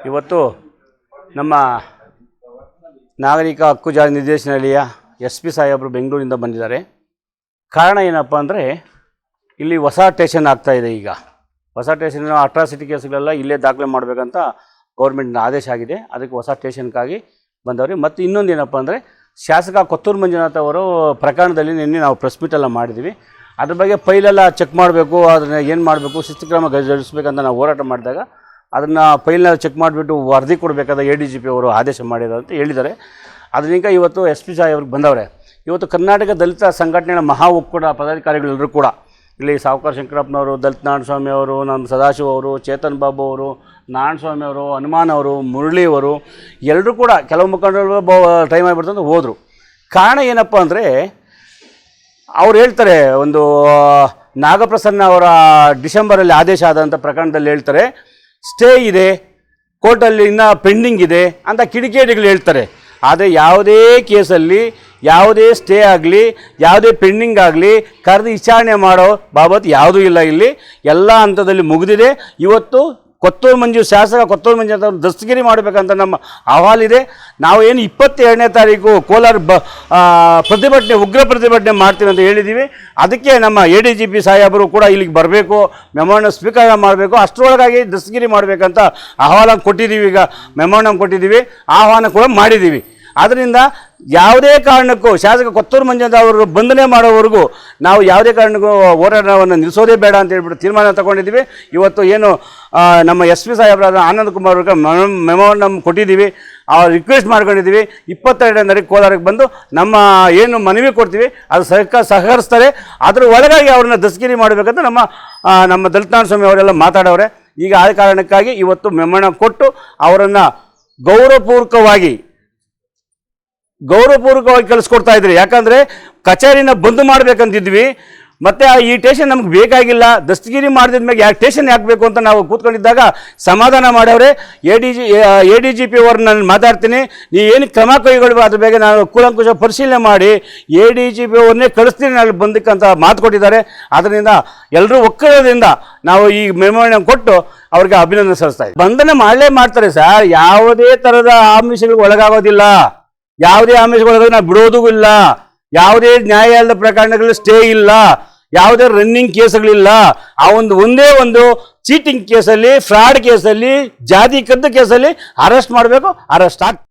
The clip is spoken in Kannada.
ಇವತ್ತು ನಮ್ಮ ನಾಗರಿಕ ಹಕ್ಕು ಜಾರಿ ನಿರ್ದೇಶನಾಲಯ SP ಸಾಹೇಬರು ಬೆಂಗಳೂರಿಂದ ಬಂದಿದ್ದಾರೆ. ಕಾರಣ ಏನಪ್ಪ ಅಂದರೆ ಇಲ್ಲಿ ಹೊಸ ಸ್ಟೇಷನ್ ಆಗ್ತಾಯಿದೆ. ಈಗ ಹೊಸ ಸ್ಟೇಷನ್ ಅಟ್ರಾಸಿಟಿ ಕೇಸ್ಗಳೆಲ್ಲ ಇಲ್ಲೇ ದಾಖಲೆ ಮಾಡಬೇಕಂತ ಗೌರ್ಮೆಂಟ್ನ ಆದೇಶ ಆಗಿದೆ. ಅದಕ್ಕೆ ಹೊಸ ಸ್ಟೇಷನ್ಗಾಗಿ ಬಂದವ್ರಿ. ಮತ್ತು ಇನ್ನೊಂದು ಏನಪ್ಪ ಅಂದರೆ ಶಾಸಕ ಕೊತ್ತೂರು ಮಂಜುನಾಥ್ ಅವರು ಪ್ರಕರಣದಲ್ಲಿ ನಿನ್ನೆ ನಾವು ಪ್ರೆಸ್ ಮೀಟೆಲ್ಲ ಮಾಡಿದ್ದೀವಿ. ಅದ್ರ ಬಗ್ಗೆ ಫೈಲೆಲ್ಲ ಚೆಕ್ ಮಾಡಬೇಕು, ಅದನ್ನು ಏನು ಮಾಡಬೇಕು, ಶಿಸ್ತು ಕ್ರಮ ಜರುಗಿಸ್ಬೇಕಂತ ನಾವು ಹೋರಾಟ ಮಾಡಿದಾಗ ಅದನ್ನು ಫೈಲ್ನ ಚೆಕ್ ಮಾಡಿಬಿಟ್ಟು ವರದಿ ಕೊಡಬೇಕಾದ ADGP ಅವರು ಆದೇಶ ಮಾಡಿದ್ದಾರೆ ಅಂತ ಹೇಳಿದ್ದಾರೆ. ಅದರಿಂದ ಇವತ್ತು SP ಸಾಹೇಬ್ರಿಗೆ ಬಂದವ್ರೆ. ಇವತ್ತು ಕರ್ನಾಟಕ ದಲಿತ ಸಂಘಟನೆಗಳ ಮಹಾ ಒಕ್ಕೂಟ ಪದಾಧಿಕಾರಿಗಳೆಲ್ಲರೂ ಕೂಡ ಇಲ್ಲಿ ಸಾವುಕಾರ ಶಂಕರಪ್ಪನವರು, ದಲಿತ ನಾರಾಯಣಸ್ವಾಮಿ ಅವರು, ನಮ್ಮ ಸದಾಶಿವ ಅವರು, ಚೇತನ್ ಬಾಬು ಅವರು, ನಾರಾಯಣಸ್ವಾಮಿ ಅವರು, ಹನುಮಾನ್ ಅವರು, ಮುರಳಿ ಅವರು ಎಲ್ಲರೂ ಕೂಡ ಕೆಲವು ಮುಖಂಡರು ಟೈಮ್ ಆಗಿಬಿಡ್ತಂತ ಹೋದರು. ಕಾರಣ ಏನಪ್ಪ ಅಂದರೆ ಅವ್ರು ಹೇಳ್ತಾರೆ, ಒಂದು ನಾಗಪ್ರಸನ್ನ ಅವರ ಡಿಸೆಂಬರಲ್ಲಿ ಆದೇಶ ಆದಂಥ ಪ್ರಕರಣದಲ್ಲಿ ಹೇಳ್ತಾರೆ ಸ್ಟೇ ಇದೆ, ಕೋರ್ಟಲ್ಲಿ ಇನ್ನೂ ಪೆಂಡಿಂಗ್ ಇದೆ ಅಂತ ಕಿಡಿಕೇಡಿಗಳು ಹೇಳ್ತಾರೆ. ಆದರೆ ಯಾವುದೇ ಕೇಸಲ್ಲಿ ಯಾವುದೇ ಸ್ಟೇ ಆಗಲಿ, ಯಾವುದೇ ಪೆಂಡಿಂಗ್ ಆಗಲಿ ಕರೆದು ವಿಚಾರಣೆ ಮಾಡೋ ಬಾಬತ್ ಯಾವುದೂ ಇಲ್ಲ. ಇಲ್ಲಿ ಎಲ್ಲ ಹಂತದಲ್ಲಿ ಮುಗಿದಿದೆ. ಇವತ್ತು ಶಾಸಕ ಕೊತ್ತೂರು ಮಂಜು ಅಂತ ದಸ್ತಗಿರಿ ಮಾಡಬೇಕಂತ ನಮ್ಮ ಅಹವಾಲಿದೆ. ನಾವು ಏನು 22ನೇ ತಾರೀಕು ಕೋಲಾರ ಪ್ರತಿಭಟನೆ, ಉಗ್ರ ಪ್ರತಿಭಟನೆ ಮಾಡ್ತೀವಿ ಅಂತ ಹೇಳಿದ್ದೀವಿ. ಅದಕ್ಕೆ ನಮ್ಮ ADGP ಸಾಹೇಬರು ಕೂಡ ಇಲ್ಲಿಗೆ ಬರಬೇಕು, ಮೆಮೊರನ್ನ ಸ್ವೀಕಾರ ಮಾಡಬೇಕು, ಅಷ್ಟರೊಳಗಾಗಿ ದಸ್ತಗಿರಿ ಮಾಡಬೇಕಂತ ಅಹವಾಲ ಕೊಟ್ಟಿದ್ದೀವಿ. ಈಗ ಮೆಮೊರನ್ನ ಕೊಟ್ಟಿದ್ದೀವಿ, ಆಹ್ವಾನ ಕೂಡ ಮಾಡಿದ್ದೀವಿ. ಆದ್ದರಿಂದ ಯಾವುದೇ ಕಾರಣಕ್ಕೂ ಶಾಸಕ ಕೊತ್ತೂರು ಮಂಜುನಾಥ್ ಅವರು ಬಂಧನೆ ಮಾಡೋವರೆಗೂ ನಾವು ಯಾವುದೇ ಕಾರಣಕ್ಕೂ ಹೋರಾಟವನ್ನು ನಿಲ್ಲಿಸೋದೇ ಬೇಡ ಅಂತ ಹೇಳ್ಬಿಟ್ಟು ತೀರ್ಮಾನ ತಗೊಂಡಿದ್ದೀವಿ. ಇವತ್ತು ಏನು ನಮ್ಮ SP ಸಾಹೇಬರಾದ ಆನಂದ್ ಕುಮಾರ್ ಅವ್ರಿಗೆ ಮೆಮೊರನ್ನ ಕೊಟ್ಟಿದ್ದೀವಿ, ಅವ್ರು ರಿಕ್ವೆಸ್ಟ್ ಮಾಡ್ಕೊಂಡಿದ್ದೀವಿ. 22ನೇ ತಾರೀಕು ಕೋಲಾರಕ್ಕೆ ಬಂದು ನಮ್ಮ ಏನು ಮನವಿ ಕೊಡ್ತೀವಿ ಅದು ಸಹಕರಿಸ್ತಾರೆ. ಅದ್ರ ಒಳಗಾಗಿ ಅವ್ರನ್ನ ದಸ್ತಗಿರಿ ಮಾಡಬೇಕಂತ ನಮ್ಮ ದಲಿತ ನಾರಾಯಣಸ್ವಾಮಿ ಅವರೆಲ್ಲ ಮಾತಾಡೋರೆ. ಈಗ ಆ ಕಾರಣಕ್ಕಾಗಿ ಇವತ್ತು ಮೆಮೊರನ್ನ ಕೊಟ್ಟು ಅವರನ್ನು ಗೌರವಪೂರ್ವಕವಾಗಿ ಕಳಿಸ್ಕೊಡ್ತಾ ಇದ್ರಿ. ಯಾಕಂದರೆ ಕಚೇರಿನ ಬಂದ್ ಮಾಡಬೇಕಂತಿದ್ವಿ. ಮತ್ತು ಈ ಸ್ಟೇಷನ್ ನಮ್ಗೆ ಬೇಕಾಗಿಲ್ಲ, ದಸ್ತಗಿರಿ ಮಾಡಿದ್ಮೇಲೆ ಯಾಕೆ ಸ್ಟೇಷನ್ ಯಾಕಬೇಕು ಅಂತ ನಾವು ಕೂತ್ಕೊಂಡಿದ್ದಾಗ ಸಮಾಧಾನ ಮಾಡವ್ರೆ. ADGP ಅವ್ರನ್ನ ನಾನು ಮಾತಾಡ್ತೀನಿ, ನೀವು ಏನು ಕ್ರಮ ಕೈಗೊಳ್ಬೇಕು ಅದ್ರ ಬಗ್ಗೆ ನಾನು ಕೂಲಂಕುಷ ಪರಿಶೀಲನೆ ಮಾಡಿ ADGP ಅವ್ರನ್ನೇ ಕಳಿಸ್ತೀನಿ ನಾನು ಬಂದಕ್ಕಂತ ಮಾತು ಕೊಟ್ಟಿದ್ದಾರೆ. ಅದರಿಂದ ಎಲ್ಲರೂ ಒಕ್ಕೂಟದಿಂದ ನಾವು ಈ ಮೆಮೊರನ್ನ ಕೊಟ್ಟು ಅವ್ರಿಗೆ ಅಭಿನಂದನೆ ಸಲ್ಲಿಸ್ತಾ ಇದ್ದೀವಿ. ಬಂಧನ ಮಾಡಲೇ ಮಾಡ್ತಾರೆ ಸರ್, ಯಾವುದೇ ಥರದ ಆಮಿಷಗಳಿಗೆ ಒಳಗಾಗೋದಿಲ್ಲ. ಯಾವುದೇ ಆಮಿಷಗಳಿಗೆ ನಾವು ಬಿಡೋದೂ ಇಲ್ಲ. ಯಾವುದೇ ನ್ಯಾಯಾಲಯದ ಪ್ರಕರಣಗಳಲ್ಲಿ ಸ್ಟೇ ಇಲ್ಲ, ಯಾವುದೇ ರನ್ನಿಂಗ್ ಕೇಸ್ಗಳಿಲ್ಲ. ಆ ಒಂದೇ ಒಂದು ಚೀಟಿಂಗ್ ಕೇಸಲ್ಲಿ, ಫ್ರಾಡ್ ಕೇಸಲ್ಲಿ, ಜಾತಿ ಕದ್ದು ಕೇಸಲ್ಲಿ ಅರೆಸ್ಟ್ ಮಾಡಬೇಕು, ಅರೆಸ್ಟ್ ಆಗ್ತದೆ.